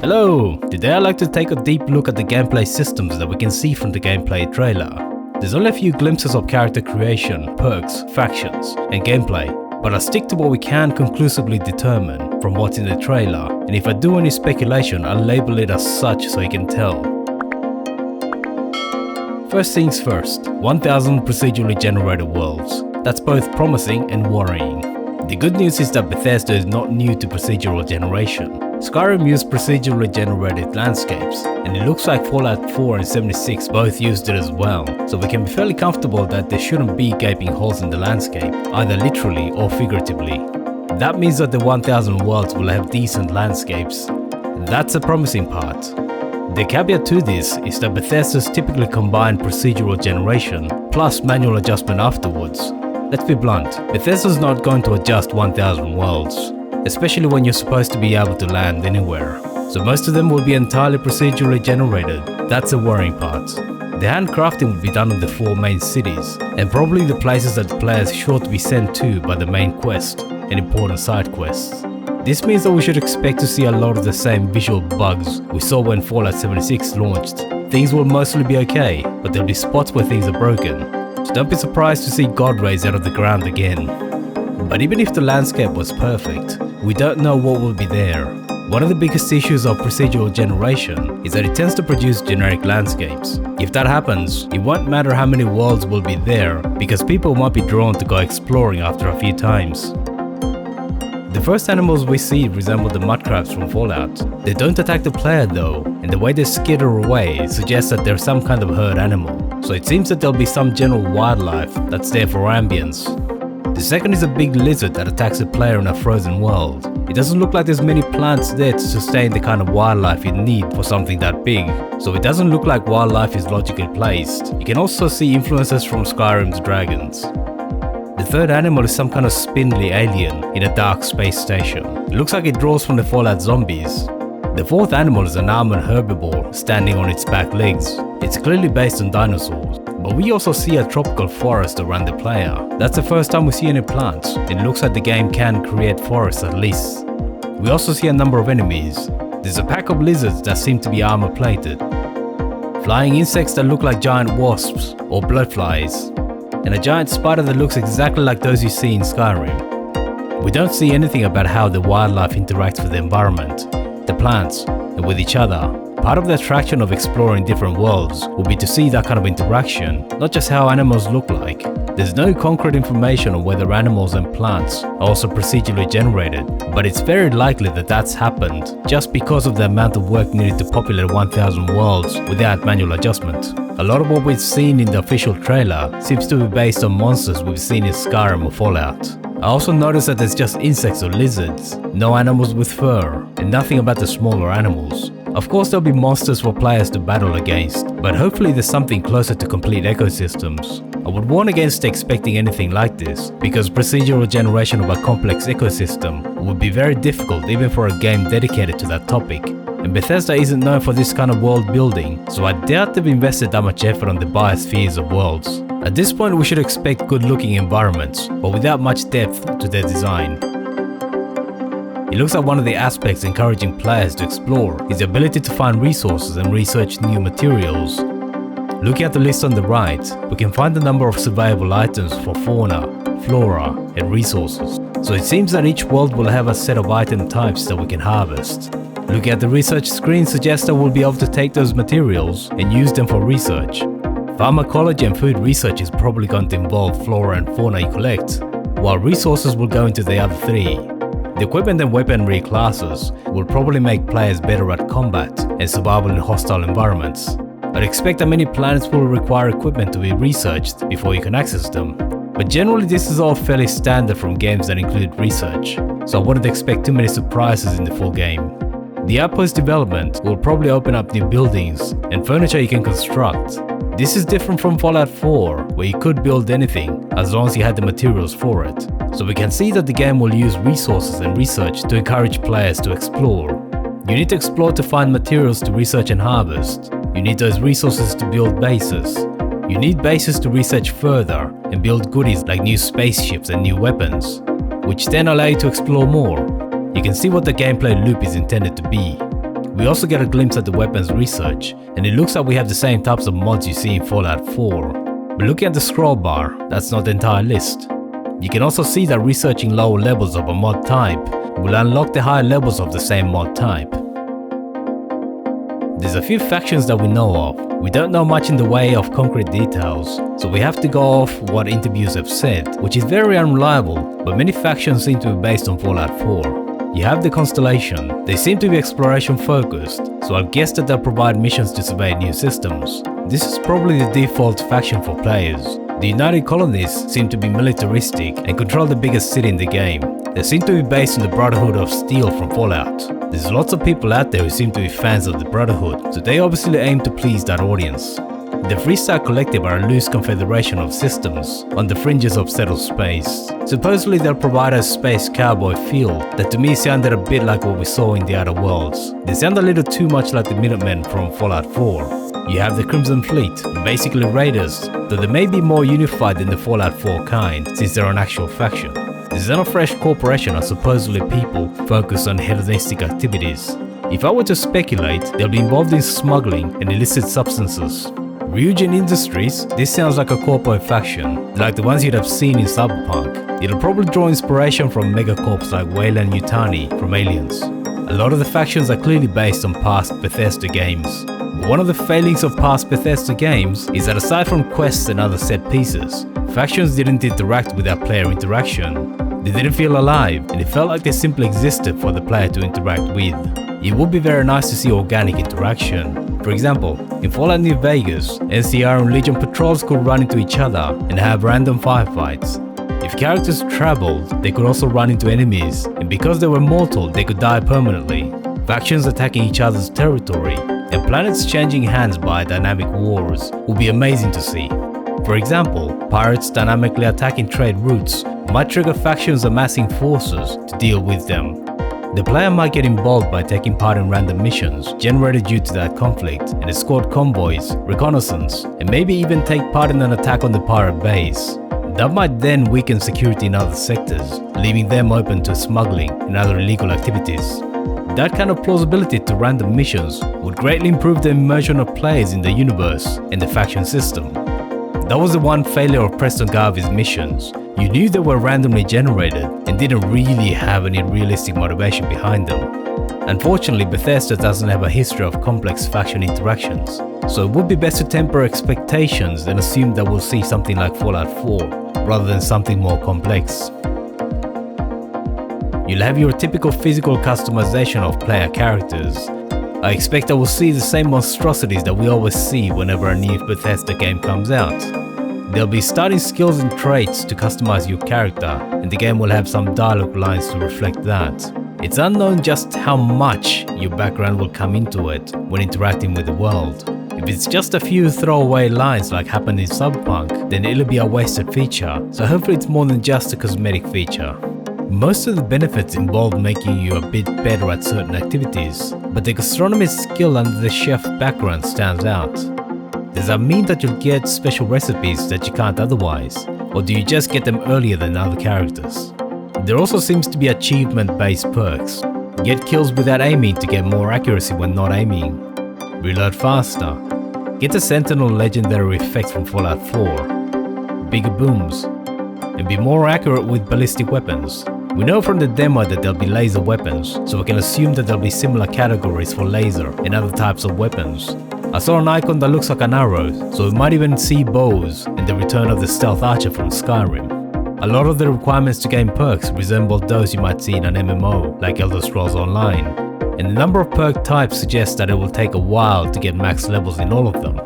Hello! Today I'd like to take a deep look at the gameplay systems that we can see from the gameplay trailer. There's only a few glimpses of character creation, perks, factions, and gameplay, but I'll stick to what we can conclusively determine from what's in the trailer, and if I do any speculation I'll label it as such so you can tell. First things first, 1000 procedurally generated worlds. That's both promising and worrying. The good news is that Bethesda is not new to procedural generation. Skyrim used procedurally generated landscapes, and it looks like Fallout 4 and 76 both used it as well, so we can be fairly comfortable that there shouldn't be gaping holes in the landscape, either literally or figuratively. That means that the 1000 worlds will have decent landscapes. That's a promising part. The caveat to this is that Bethesda's typically combine procedural generation plus manual adjustment afterwards. Let's be blunt, Bethesda's not going to adjust 1000 worlds, especially when you're supposed to be able to land anywhere. So most of them will be entirely procedurally generated. That's a worrying part. The handcrafting will be done in the 4 main cities, and probably the places that the player is sure to be sent to by the main quest and important side quests. This means that we should expect to see a lot of the same visual bugs we saw when Fallout 76 launched. Things will mostly be okay, but there'll be spots where things are broken. So don't be surprised to see god rays out of the ground again. But even if the landscape was perfect, we don't know what will be there. One of the biggest issues of procedural generation is that it tends to produce generic landscapes. If that happens, it won't matter how many worlds will be there, because people won't be drawn to go exploring after a few times. The first animals we see resemble the mudcrabs from Fallout. They don't attack the player though, and the way they skitter away suggests that they're some kind of herd animal. So it seems that there'll be some general wildlife that's there for ambience. The second is a big lizard that attacks a player in a frozen world. It doesn't look like there's many plants there to sustain the kind of wildlife you'd need for something that big, so it doesn't look like wildlife is logically placed. You can also see influences from Skyrim's dragons. The third animal is some kind of spindly alien in a dark space station. It looks like it draws from the Fallout zombies. The fourth animal is an armored herbivore standing on its back legs. It's clearly based on dinosaurs. But we also see a tropical forest around the player. That's the first time we see any plants, and it looks like the game can create forests at least. We also see a number of enemies. There's a pack of lizards that seem to be armor plated, flying insects that look like giant wasps or bloodflies, and a giant spider that looks exactly like those you see in Skyrim. We don't see anything about how the wildlife interacts with the environment, the plants, and with each other. Part of the attraction of exploring different worlds will be to see that kind of interaction, not just how animals look like. There's no concrete information on whether animals and plants are also procedurally generated, but it's very likely that that's happened just because of the amount of work needed to populate 1000 worlds without manual adjustment. A lot of what we've seen in the official trailer seems to be based on monsters we've seen in Skyrim or Fallout. I also noticed that there's just insects or lizards, no animals with fur, and nothing about the smaller animals. Of course there'll be monsters for players to battle against, but hopefully there's something closer to complete ecosystems. I would warn against expecting anything like this, because procedural generation of a complex ecosystem would be very difficult even for a game dedicated to that topic. And Bethesda isn't known for this kind of world building, so I doubt they've invested that much effort on the biospheres of worlds. At this point we should expect good looking environments, but without much depth to their design. It looks like one of the aspects encouraging players to explore is the ability to find resources and research new materials. Looking at the list on the right, we can find a number of survivable items for fauna, flora, and resources. So it seems that each world will have a set of item types that we can harvest. Looking at the research screen suggests that we'll be able to take those materials and use them for research. Pharmacology and food research is probably going to involve flora and fauna you collect, while resources will go into the other 3. The equipment and weaponry classes will probably make players better at combat and survival in hostile environments. I'd expect that many planets will require equipment to be researched before you can access them, but generally this is all fairly standard from games that include research, so I wouldn't expect too many surprises in the full game. The outpost development will probably open up new buildings and furniture you can construct. This is different from Fallout 4, where you could build anything as long as you had the materials for it. So we can see that the game will use resources and research to encourage players to explore. You need to explore to find materials to research and harvest. You need those resources to build bases. You need bases to research further and build goodies like new spaceships and new weapons, which then allow you to explore more. You can see what the gameplay loop is intended to be. We also get a glimpse at the weapons research, and it looks like we have the same types of mods you see in Fallout 4. But looking at the scroll bar, that's not the entire list. You can also see that researching lower levels of a mod type will unlock the higher levels of the same mod type. There's a few factions that we know of. We don't know much in the way of concrete details, so we have to go off what interviews have said, which is very unreliable, but many factions seem to be based on Fallout 4. You have the Constellation. They seem to be exploration focused, so I'll guess that they'll provide missions to survey new systems. This is probably the default faction for players. The United Colonies seem to be militaristic and control the biggest city in the game. They seem to be based on the Brotherhood of Steel from Fallout. There's lots of people out there who seem to be fans of the Brotherhood, so they obviously aim to please that audience. The Freestyle Collective are a loose confederation of systems on the fringes of settled space. Supposedly they'll provide a space cowboy feel that to me sounded a bit like what we saw in the Outer Worlds. They sound a little too much like the Minutemen from Fallout 4. You have the Crimson Fleet, basically raiders, though they may be more unified than the Fallout 4 kind since they're an actual faction. The Xenofresh Corporation are supposedly people focused on hedonistic activities. If I were to speculate, they'll be involved in smuggling and illicit substances. Ryujin Industries, this sounds like a corpo faction, like the ones you'd have seen in Cyberpunk. It'll probably draw inspiration from megacorps like Weyland Yutani from Aliens. A lot of the factions are clearly based on past Bethesda games. But one of the failings of past Bethesda games is that aside from quests and other set pieces, factions didn't interact with their player interaction. They didn't feel alive, and it felt like they simply existed for the player to interact with. It would be very nice to see organic interaction. For example, in Fallout New Vegas, NCR and Legion patrols could run into each other and have random firefights. If characters traveled, they could also run into enemies, and because they were mortal, they could die permanently. Factions attacking each other's territory, and planets changing hands by dynamic wars would be amazing to see. For example, pirates dynamically attacking trade routes might trigger factions amassing forces to deal with them. The player might get involved by taking part in random missions generated due to that conflict and escort convoys, reconnaissance, and maybe even take part in an attack on the pirate base. That might then weaken security in other sectors, leaving them open to smuggling and other illegal activities. That kind of plausibility to random missions would greatly improve the immersion of players in the universe and the faction system. That was the one failure of Preston Garvey's missions. You knew they were randomly generated and didn't really have any realistic motivation behind them. Unfortunately, Bethesda doesn't have a history of complex faction interactions, so it would be best to temper expectations and assume that we'll see something like Fallout 4, rather than something more complex. You'll have your typical physical customization of player characters. I expect that we'll see the same monstrosities that we always see whenever a new Bethesda game comes out. There'll be starting skills and traits to customize your character, and the game will have some dialogue lines to reflect that. It's unknown just how much your background will come into it when interacting with the world. If it's just a few throwaway lines like happened in Cyberpunk, then it'll be a wasted feature, so hopefully it's more than just a cosmetic feature. Most of the benefits involve making you a bit better at certain activities, but the gastronomist skill under the chef background stands out. Does that mean that you'll get special recipes that you can't otherwise, or do you just get them earlier than other characters? There also seems to be achievement-based perks. Get kills without aiming to get more accuracy when not aiming. Reload faster. Get a Sentinel legendary effect from Fallout 4. Bigger booms. And be more accurate with ballistic weapons. We know from the demo that there'll be laser weapons, so we can assume that there'll be similar categories for laser and other types of weapons. I saw an icon that looks like an arrow, so we might even see bows and the return of the stealth archer from Skyrim. A lot of the requirements to gain perks resemble those you might see in an MMO like Elder Scrolls Online, and the number of perk types suggests that it will take a while to get max levels in all of them.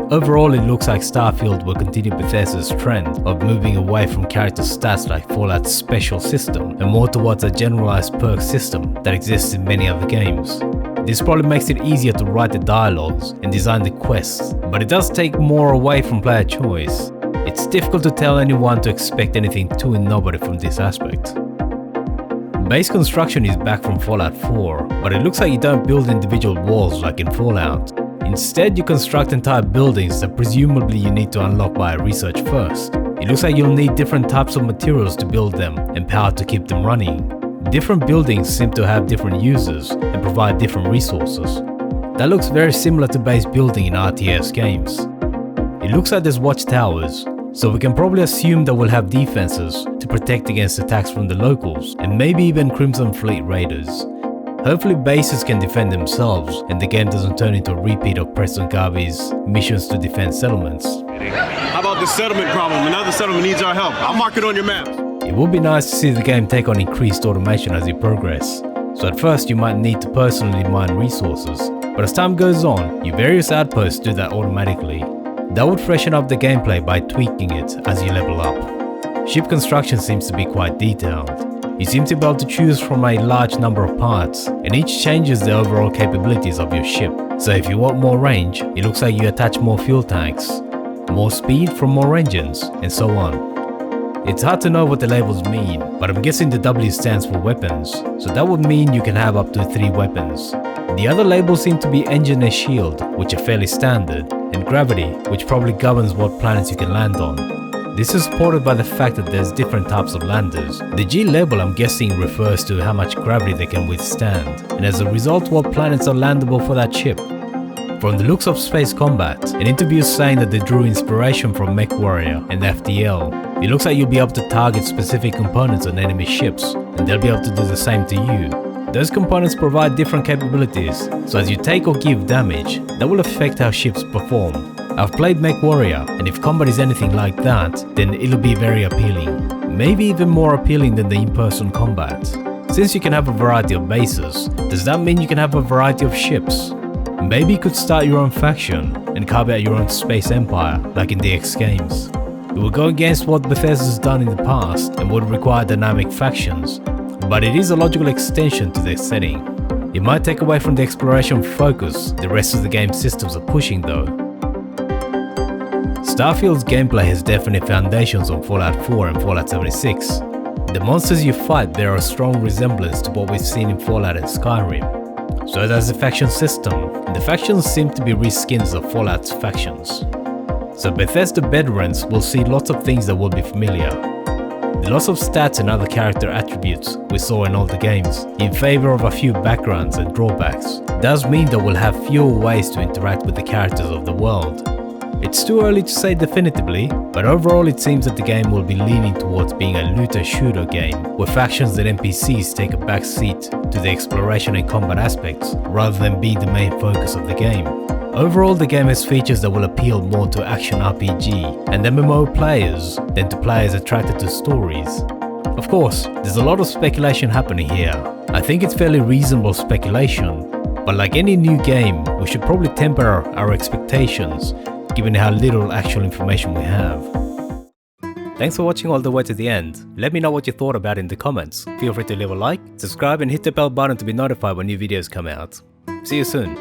Overall, it looks like Starfield will continue Bethesda's trend of moving away from character stats like Fallout's special system and more towards a generalized perk system that exists in many other games. This probably makes it easier to write the dialogues and design the quests, but it does take more away from player choice. It's difficult to tell anyone to expect anything too innovative from this aspect. Base construction is back from Fallout 4, but it looks like you don't build individual walls like in Fallout. Instead, you construct entire buildings that presumably you need to unlock via research first. It looks like you'll need different types of materials to build them and power to keep them running. Different buildings seem to have different users and provide different resources. That looks very similar to base building in RTS games. It looks like there's watchtowers, so we can probably assume that we'll have defenses to protect against attacks from the locals and maybe even Crimson Fleet raiders. Hopefully bases can defend themselves and the game doesn't turn into a repeat of Preston Garvey's missions to defend settlements. How about the settlement problem? Another settlement needs our help. I'll mark it on your map. It would be nice to see the game take on increased automation as you progress. So at first you might need to personally mine resources, but as time goes on, your various outposts do that automatically. That would freshen up the gameplay by tweaking it as you level up. Ship construction seems to be quite detailed. You seem to be able to choose from a large number of parts, and each changes the overall capabilities of your ship. So if you want more range, it looks like you attach more fuel tanks, more speed from more engines, and so on. It's hard to know what the labels mean, but I'm guessing the W stands for weapons, so that would mean you can have up to 3 weapons. The other labels seem to be engine and shield, which are fairly standard, and gravity, which probably governs what planets you can land on. This is supported by the fact that there's different types of landers. The G label I'm guessing refers to how much gravity they can withstand, and as a result what planets are landable for that ship. From the looks of space combat, an interview saying that they drew inspiration from MechWarrior and FTL. It looks like you'll be able to target specific components on enemy ships, and they'll be able to do the same to you. Those components provide different capabilities, so as you take or give damage, that will affect how ships perform. I've played MechWarrior, and if combat is anything like that, then it'll be very appealing. Maybe even more appealing than the in-person combat. Since you can have a variety of bases, does that mean you can have a variety of ships? Maybe you could start your own faction and carve out your own space empire like in the X games. It would go against what Bethesda's done in the past and would require dynamic factions, but it is a logical extension to their setting. It might take away from the exploration focus the rest of the game's systems are pushing though. Starfield's gameplay has definite foundations on Fallout 4 and Fallout 76. The monsters you fight bear a strong resemblance to what we've seen in Fallout and Skyrim. So does the faction system, and the factions seem to be reskins of Fallout's factions. So Bethesda veterans will see lots of things that will be familiar. The loss of stats and other character attributes we saw in all the games, in favor of a few backgrounds and drawbacks, does mean that we'll have fewer ways to interact with the characters of the world. It's too early to say definitively, but overall it seems that the game will be leaning towards being a looter-shooter game, where factions and NPCs take a back seat to the exploration and combat aspects, rather than being the main focus of the game. Overall, the game has features that will appeal more to action RPG and MMO players than to players attracted to stories. Of course, there's a lot of speculation happening here. I think it's fairly reasonable speculation, but like any new game, we should probably temper our expectations given how little actual information we have. Thanks for watching all the way to the end. Let me know what you thought about it in the comments. Feel free to leave a like, subscribe and hit the bell button to be notified when new videos come out. See you soon.